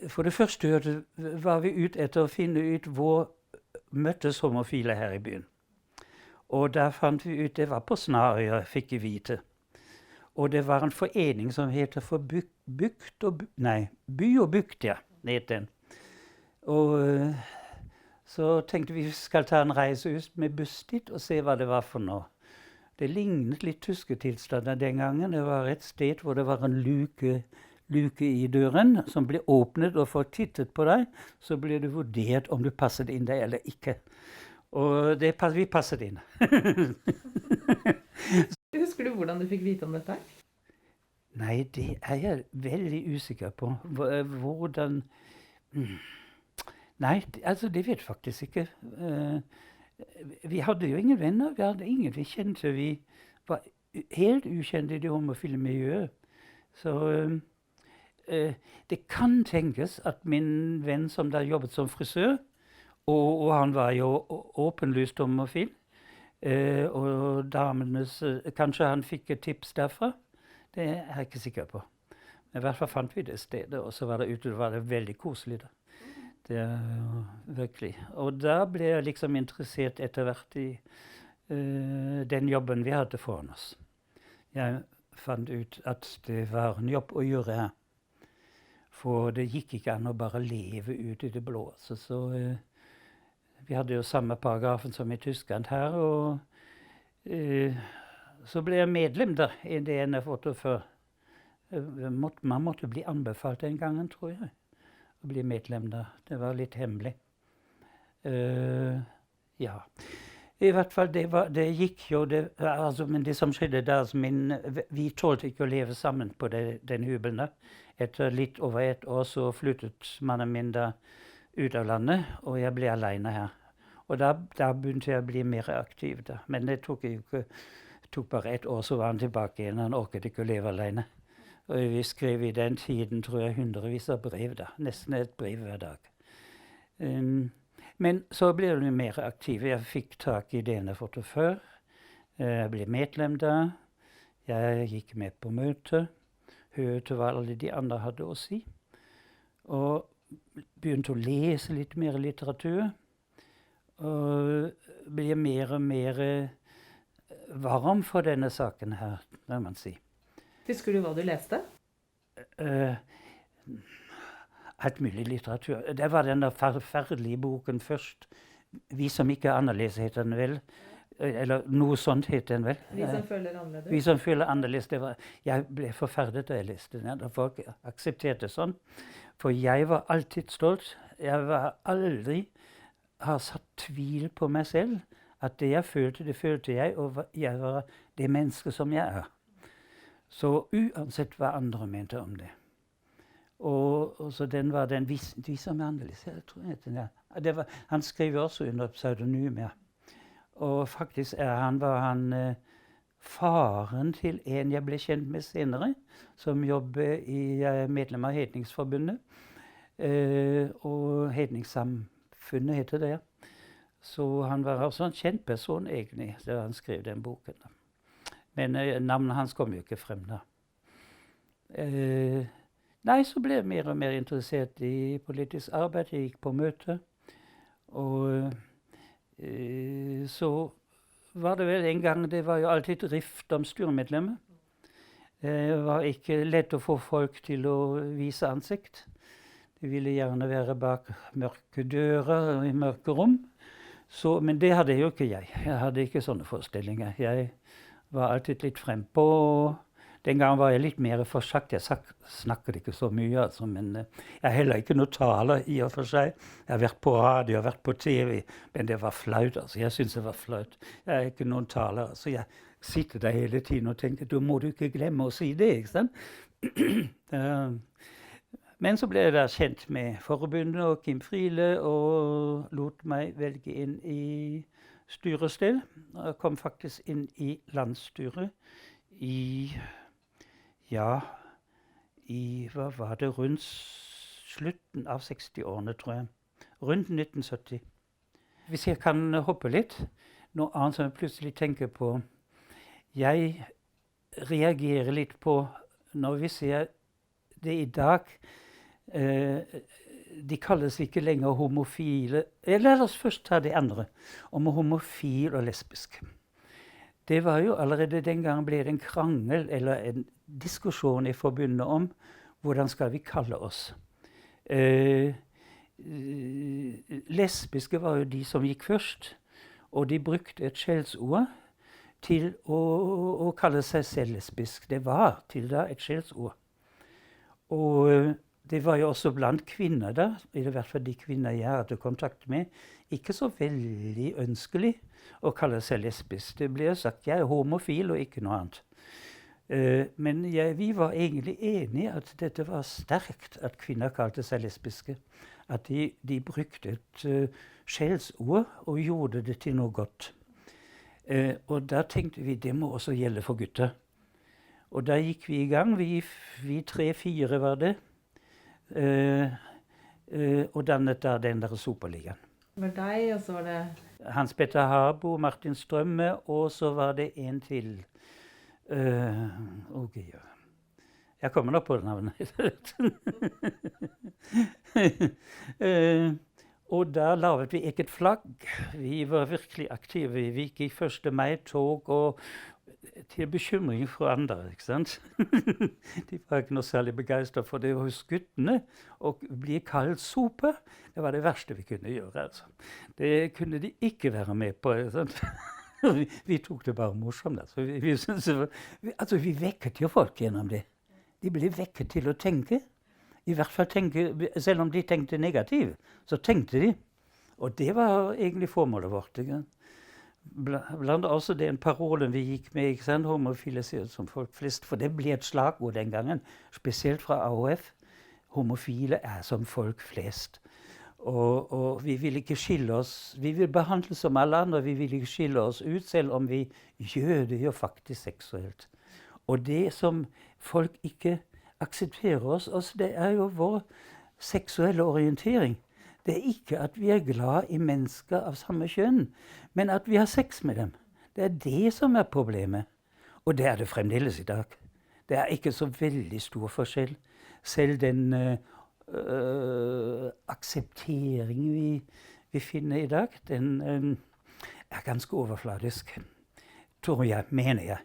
For det første var vi ute etter å finne ut hvor møttes homofile her i byen. Og der fant vi ut, det var på Snarøya, fikk vi vite. Og det var en forening som heter for By og Bukt, ja, het den. Og så tenkte vi skal ta en reise ut med buss dit og se hva det var for noe. Det lignet litt tyskertilstander den gangen. Det var et sted hvor det var en luke i døren som ble åpnet, og for tittet på deg, så ble det vurdert om du passet inn der eller ikke. Og vi passet inn. Husker du hvordan du fikk vite om dette? Nei, det er jeg veldig usikker på. Hvordan Nei, altså det vet jeg faktisk ikke. Vi hadde jo ingen venner, vi hadde ingen vi kjente. Vi var helt ukjente i det homofile miljøet. Så det kan tenkes at min venn som da jobbet som frisør, og han var jo åpenlyst homofil, og damenes kanskje han fikk et tips derfra. Det er jeg ikke sikker på. Men i hvert fall fant vi det stedet, og så var det ute, var det veldig koselig da. Det er jo virkelig. Og da ble jeg liksom interessert etter hvert i den jobben vi hadde foran oss. Jeg fant ut at det var en jobb å gjøre her. For det gikk ikke an å bare leve ut i det blå. Så vi hadde jo samme paragrafen som i Tyskland her, og så ble jeg medlem der i det NFO før. Man måtte bli anbefalt den gangen, tror jeg, å bli medlem der. Det var litt hemmelig. Ja. I hvert fall, det gikk jo, men det som skjedde der, vi tålte ikke å leve sammen på den hybelen der. Etter litt over et år så flyttet mannen min da ut av landet, og jeg ble alene her. Og da begynte jeg å bli mer aktiv da. Men det tok bare et år, så var han tilbake igjen. Han orket ikke å leve alene. Og vi skrev i den tiden, tror jeg, hundrevis av brev da. Nesten et brev hver dag. Men så ble jeg mer aktiv. Jeg fikk tak i det jeg fått før. Jeg ble medlem da. Jeg gikk med på møte. Hørte hva alle de andre hadde å si. Og begynte å lese litt mer litteratur. Og ble mer og mer varm for denne saken her, må man si. Husker du hva du leste? Alt mulig litteratur. Det var den der forferdelige boken først. Vi som ikke er annerledes, heter den vel. Eller noe sånt heter den vel. Vi som føler annerledes. Vi som føler annerledes. Jeg ble forferdet da jeg leste den. Da folk aksepterte sånn. For jeg var alltid stolt. Jeg var aldri har satt tvil på meg selv. At det jeg følte, det følte jeg, og jeg var det mennesket som jeg er. Så uansett hva andre mente om det. Og så den var den vi som er annerledes. Jeg tror jeg heter det. Han skrev også under pseudonym, ja. Og faktisk var han faren til en jeg ble kjent med senere, som jobber medlem av Hedningsforbundet. Og Hedningssamfunnet heter det, ja. Så han var også en kjent person egentlig, da han skrev den boken. Men navnet hans kom jo ikke frem da. Nei, så ble jeg mer og mer interessert i politisk arbeid. Jeg gikk på møte. Og så var det vel en gang, det var jo alltid rift om styremedlemmer. Det var ikke lett å få folk til å vise ansikt. De ville gjerne være bak mørke dører og i mørke rom. Men det hadde jo ikke jeg. Jeg hadde ikke sånne forestillinger. Jeg var alltid litt frempå. Den gangen var jeg litt mer forsagt. Jeg snakket ikke så mye, altså, men jeg er heller ikke noe taler i og for seg. Jeg har vært på radio, jeg har vært på TV, men det var flaut. Altså. Jeg synes det var flaut. Jeg er ikke noen taler. Altså. Jeg sitter der hele tiden og tenker, da må du ikke glemme å si det, ikke sant? Men så ble jeg da kjent med forbundet og Kim Friele, og lot meg velge inn i styrested. Jeg kom faktisk inn i landsstyret hva var det, rundt slutten av 60-årene, tror jeg. Rundt 1970. Hvis jeg kan hoppe litt, noe annet som jeg plutselig tenker på. Jeg reagerer litt på, når vi ser det i dag, De kalles ikke lenger homofile. La oss først ta det andre, om homofil og lesbisk. Det var jo allerede den gang ble det en krangel eller en diskusjon i forbundet om hvordan skal vi kalle oss. Lesbiske var jo de som gikk først, og de brukte et skjellsord til å kalle seg selv lesbisk. Det var til da et skjellsord. Og det var jo også blant kvinner da, i hvert fall de kvinner jeg hadde kontakt med, ikke så veldig ønskelig å kalle seg lesbisk. Det ble sagt jeg er homofil og ikke noe annet. Men vi var egentlig enige at dette var sterkt at kvinner kalte seg lesbiske. At de brukte et skjellsord og gjorde det til noe godt. Og da tenkte vi det må også gjelde for gutter. Og da gikk vi i gang, vi 3-4 var det, og dannet da den der Superligaen. Det var deg, og så var det... Hans Petter Harbo, Martin Strømme, og så var det en til. Jeg kommer nå på navnet. Og da laget vi ikke et flagg. Vi var virkelig aktive. Vi gikk i 1. mai-tog og til bekymring for andre, ikke sant? De var ikke noe særlig begeistret for det hos guttene. Å bli kalt sope, det var det verste vi kunne gjøre, altså. Det kunne de ikke være med på, ikke sant? Vi tok det bare morsomt, altså. Vi vekket jo folk gjennom det. De ble vekket til å tenke. I hvert fall tenke, selv om de tenkte negativt, så tenkte de. Og det var egentlig formålet vårt, ikke sant? Blant også den parolen vi gikk med, ikke sant? Homofile ser ut som folk flest, for det ble et slagord den gangen, spesielt fra AOF. Homofile er som folk flest. Og vi vil ikke skille oss, vi vil behandle som alle andre, vi vil ikke skille oss ut, selv om vi gjør det jo faktisk seksuelt. Og det som folk ikke aksepterer oss, det er jo vår seksuelle orientering. Det er ikke at vi er glad i mennesker av samme kjønn, men at vi har sex med dem. Det er det som er problemet. Og det er det fremdeles i dag. Det er ikke så veldig stor forskjell. Selv den akseptering vi finner i dag, den er ganske overfladisk. Tror jeg, mener jeg.